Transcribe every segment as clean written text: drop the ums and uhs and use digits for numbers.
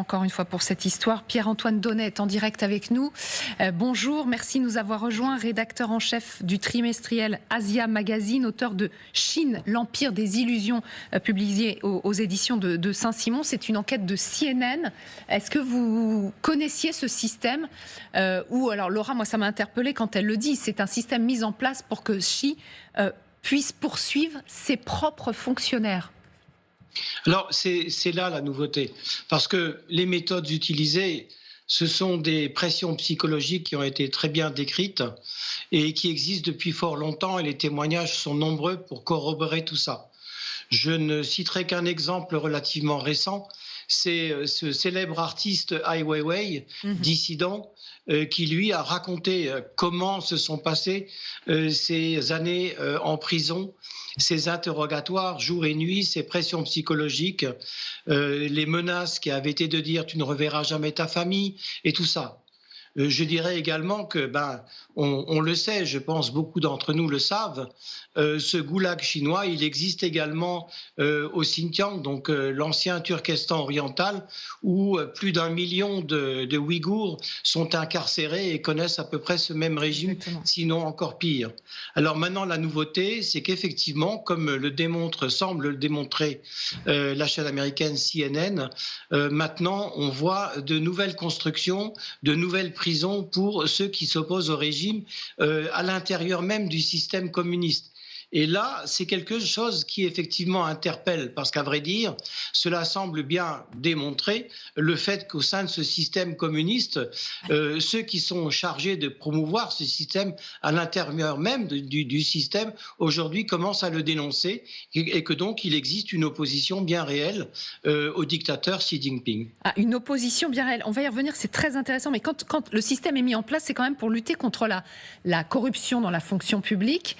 encore une fois pour cette histoire. Pierre-Antoine Donnet est en direct avec nous. Bonjour, merci de nous avoir rejoints, rédacteur en chef du trimestriel Asia Magazine, auteur de Chine, l'empire des illusions, publié aux éditions de Saint-Simon. C'est une enquête de CNN. Est-ce que vous connaissiez ce système ou alors Laura, moi ça m'a interpellée quand elle le dit, c'est un système mis en place pour que Xi puisse poursuivre ses propres fonctionnaires. Alors, c'est là la nouveauté, parce que les méthodes utilisées, ce sont des pressions psychologiques qui ont été très bien décrites et qui existent depuis fort longtemps, et les témoignages sont nombreux pour corroborer tout ça. Je ne citerai qu'un exemple relativement récent, c'est ce célèbre artiste Ai Weiwei, dissident, qui lui a raconté comment se sont passées ces années en prison, ces interrogatoires jour et nuit, ces pressions psychologiques, les menaces qui avaient été de dire tu ne reverras jamais ta famille et tout ça. Je dirais également que, on le sait, je pense beaucoup d'entre nous le savent, ce goulag chinois, il existe également au Xinjiang, donc l'ancien Turkestan oriental, où plus d'1 million de Ouïghours sont incarcérés et connaissent à peu près ce même régime, Exactement. sinon encore pire. Alors maintenant, la nouveauté, c'est qu'effectivement, comme semble le démontrer la chaîne américaine CNN, maintenant, on voit de nouvelles constructions, de nouvelles prisons pour ceux qui s'opposent au régime à l'intérieur même du système communiste. Et là, c'est quelque chose qui effectivement interpelle, parce qu'à vrai dire, cela semble bien démontrer le fait qu'au sein de ce système communiste, ceux qui sont chargés de promouvoir ce système à l'intérieur même du système, aujourd'hui commencent à le dénoncer, et que donc il existe une opposition bien réelle au dictateur Xi Jinping. Ah, une opposition bien réelle. On va y revenir, c'est très intéressant. Mais quand le système est mis en place, c'est quand même pour lutter contre la corruption dans la fonction publique.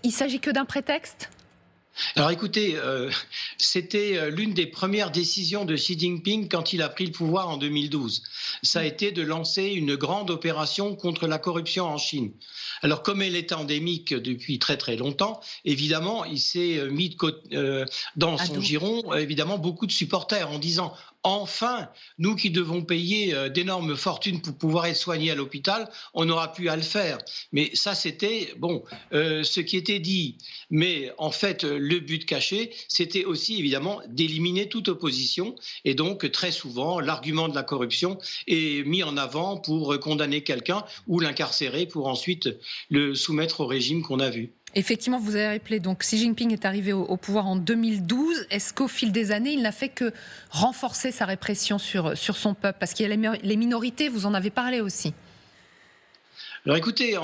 Il s'agit que d'un prétexte ? Alors écoutez, c'était l'une des premières décisions de Xi Jinping quand il a pris le pouvoir en 2012. Ça a été de lancer une grande opération contre la corruption en Chine. Alors comme elle est endémique depuis très très longtemps, évidemment, il s'est mis dans son giron évidemment beaucoup de supporters en disant enfin, nous qui devons payer d'énormes fortunes pour pouvoir être soignés à l'hôpital, on n'aura plus à le faire. Mais ça, c'était ce qui était dit. Mais en fait, le but caché, c'était aussi évidemment d'éliminer toute opposition. Et donc, très souvent, l'argument de la corruption est mis en avant pour condamner quelqu'un ou l'incarcérer pour ensuite le soumettre au régime qu'on a vu. Effectivement, vous avez rappelé, donc Xi Jinping est arrivé au pouvoir en 2012. Est-ce qu'au fil des années, il n'a fait que renforcer sa répression sur son peuple? Parce qu'il y a les minorités, vous en avez parlé aussi. Alors écoutez,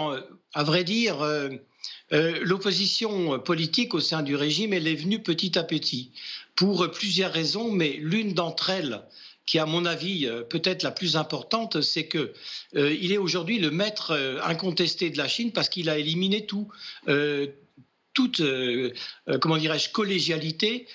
à vrai dire, l'opposition politique au sein du régime, elle est venue petit à petit, pour plusieurs raisons, mais l'une d'entre elles, qui à mon avis peut-être la plus importante, c'est que il est aujourd'hui le maître incontesté de la Chine parce qu'il a éliminé toute comment dirais-je, collégialité,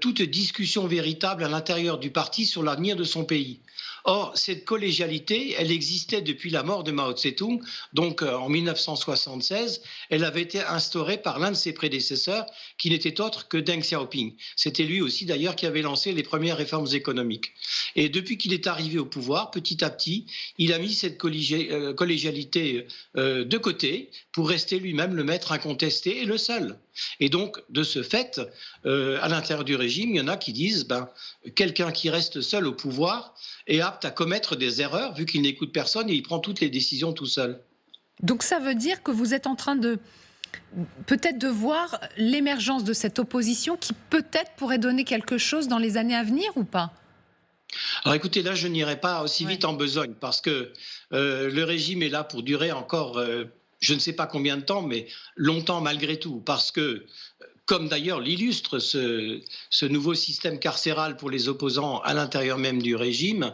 toute discussion véritable à l'intérieur du parti sur l'avenir de son pays. Or, cette collégialité, elle existait depuis la mort de Mao Tse-tung, donc en 1976. Elle avait été instaurée par l'un de ses prédécesseurs, qui n'était autre que Deng Xiaoping. C'était lui aussi, d'ailleurs, qui avait lancé les premières réformes économiques. Et depuis qu'il est arrivé au pouvoir, petit à petit, il a mis cette collégialité de côté pour rester lui-même le maître incontesté et le seul. Et donc, de ce fait, à l'intérieur du régime, il y en a qui disent quelqu'un qui reste seul au pouvoir est apte à commettre des erreurs vu qu'il n'écoute personne et il prend toutes les décisions tout seul. Donc ça veut dire que vous êtes en train de peut-être de voir l'émergence de cette opposition qui peut-être pourrait donner quelque chose dans les années à venir ou pas? Alors écoutez, là je n'irai pas aussi vite en besogne parce que le régime est là pour durer encore je ne sais pas combien de temps, mais longtemps malgré tout, parce que comme d'ailleurs l'illustre ce nouveau système carcéral pour les opposants à l'intérieur même du régime,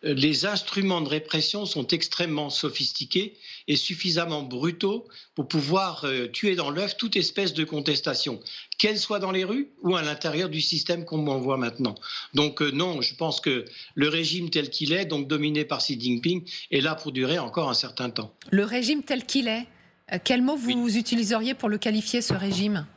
les instruments de répression sont extrêmement sophistiqués et suffisamment brutaux pour pouvoir tuer dans l'œuf toute espèce de contestation, qu'elle soit dans les rues ou à l'intérieur du système qu'on voit maintenant. Donc non, je pense que le régime tel qu'il est, donc dominé par Xi Jinping, est là pour durer encore un certain temps. Le régime tel qu'il est, quel mot vous utiliseriez pour le qualifier, ce régime?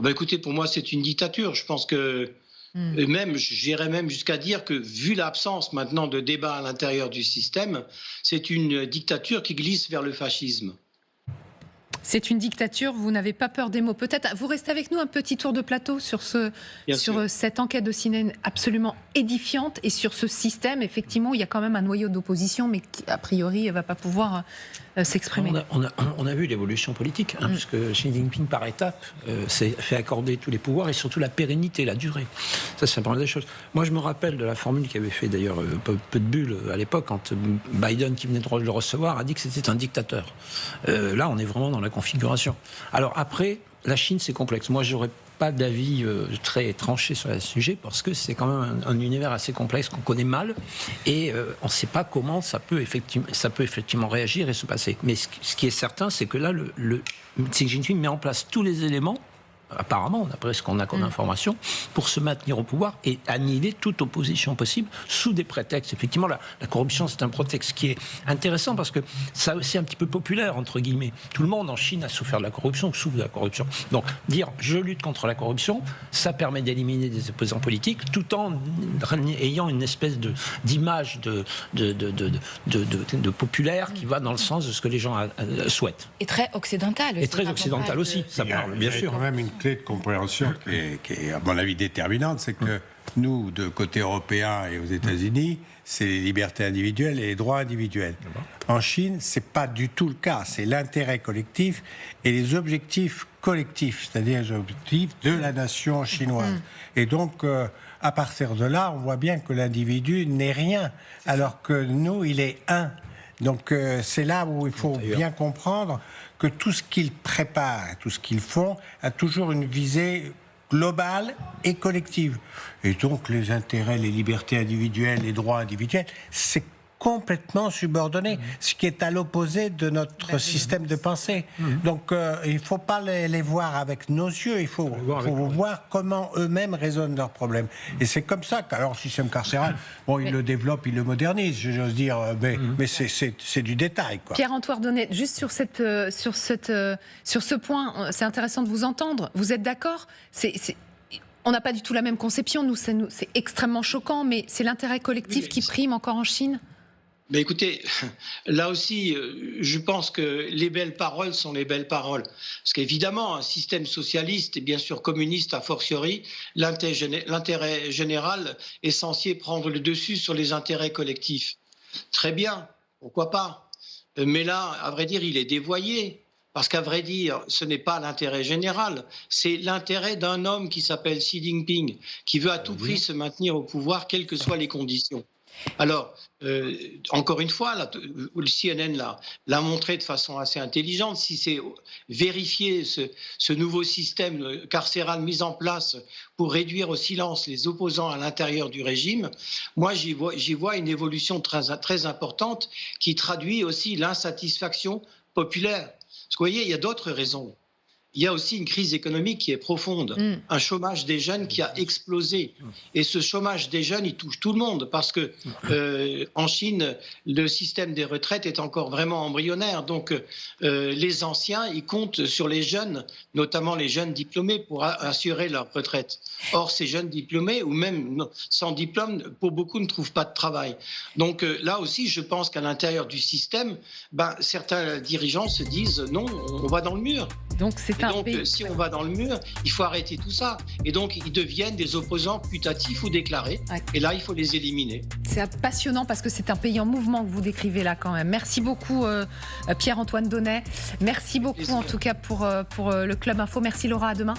Écoutez, pour moi, c'est une dictature. Je pense que Et même, j'irais même jusqu'à dire que, vu l'absence maintenant de débat à l'intérieur du système, c'est une dictature qui glisse vers le fascisme. C'est une dictature, vous n'avez pas peur des mots. Peut-être, vous restez avec nous un petit tour de plateau sur cette enquête de CNN absolument édifiante et sur ce système, effectivement, où il y a quand même un noyau d'opposition, mais qui, a priori, ne va pas pouvoir s'exprimer. On a vu l'évolution politique, puisque Xi Jinping, par étapes, s'est fait accorder tous les pouvoirs et surtout la pérennité, la durée. Ça, c'est la première des choses. Moi, je me rappelle de la formule qui avait fait d'ailleurs peu de bulles à l'époque, quand Biden, qui venait de le recevoir, a dit que c'était un dictateur. Là, on est vraiment dans la configuration. Alors après, la Chine, c'est complexe. Moi, j'aurais pas d'avis très tranché sur le sujet parce que c'est quand même un univers assez complexe qu'on connaît mal et on ne sait pas comment ça peut effectivement réagir et se passer. Mais ce qui est certain, c'est que là, Xi Jinping met en place tous les éléments, apparemment, d'après ce qu'on a comme information, pour se maintenir au pouvoir et annihiler toute opposition possible sous des prétextes. Effectivement, la corruption, c'est un prétexte qui est intéressant parce que ça aussi un petit peu populaire, entre guillemets. Tout le monde en Chine a souffert de la corruption ou souffre de la corruption. Donc, dire « je lutte contre la corruption », ça permet d'éliminer des opposants politiques tout en ayant une espèce d'image de populaire qui va dans le sens de ce que les gens souhaitent. Et très occidental. Et très occidental aussi, ça parle, bien sûr. Il y a quand même une clé de compréhension qui est, à mon avis, déterminante, c'est que nous, de côté européen et aux États-Unis, c'est les libertés individuelles et les droits individuels. En Chine, c'est pas du tout le cas. C'est l'intérêt collectif et les objectifs collectifs, c'est-à-dire les objectifs de la nation chinoise. Et donc, à partir de là, on voit bien que l'individu n'est rien, alors que nous, il est un. Donc, c'est là où il faut bien comprendre que tout ce qu'ils préparent, tout ce qu'ils font, a toujours une visée globale et collective. Et donc, les intérêts, les libertés individuelles, les droits individuels, c'est complètement subordonné, ce qui est à l'opposé de notre système de pensée. Donc, il ne faut pas les voir avec nos yeux, il faut voir comment eux-mêmes résolvent leurs problèmes. Et c'est comme ça qu'alors, le système carcéral, bon, il le développe, il le modernise, j'ose dire, mais c'est du détail, quoi. Pierre-Antoine Donnet, juste sur ce point, c'est intéressant de vous entendre. Vous êtes d'accord ? On n'a pas du tout la même conception, nous, c'est extrêmement choquant, mais c'est l'intérêt collectif qui prime encore en Chine ? Mais écoutez, là aussi, je pense que les belles paroles sont les belles paroles. Parce qu'évidemment, un système socialiste et bien sûr communiste a fortiori, l'intérêt général est censé prendre le dessus sur les intérêts collectifs. Très bien, pourquoi pas. Mais là, à vrai dire, il est dévoyé. Parce qu'à vrai dire, ce n'est pas l'intérêt général, c'est l'intérêt d'un homme qui s'appelle Xi Jinping, qui veut à tout prix se maintenir au pouvoir, quelles que soient les conditions. Alors, encore une fois, le CNN l'a montré de façon assez intelligente. Si c'est vérifier ce nouveau système carcéral mis en place pour réduire au silence les opposants à l'intérieur du régime, moi j'y vois une évolution très importante qui traduit aussi l'insatisfaction populaire. Parce que vous voyez, il y a d'autres raisons. Il y a aussi une crise économique qui est profonde, un chômage des jeunes qui a explosé. Et ce chômage des jeunes, il touche tout le monde parce que en Chine, le système des retraites est encore vraiment embryonnaire. Donc les anciens, ils comptent sur les jeunes, notamment les jeunes diplômés, pour assurer leur retraite. Or, ces jeunes diplômés, ou même sans diplôme, pour beaucoup ne trouvent pas de travail. Donc là aussi, je pense qu'à l'intérieur du système, certains dirigeants se disent non, on va dans le mur. Donc si on va dans le mur, il faut arrêter tout ça. Et donc, ils deviennent des opposants putatifs ou déclarés. Ouais. Et là, il faut les éliminer. C'est passionnant parce que c'est un pays en mouvement que vous décrivez là quand même. Merci beaucoup Pierre-Antoine Donnet. Merci beaucoup en tout cas pour le Club Info. Merci Laura, à demain.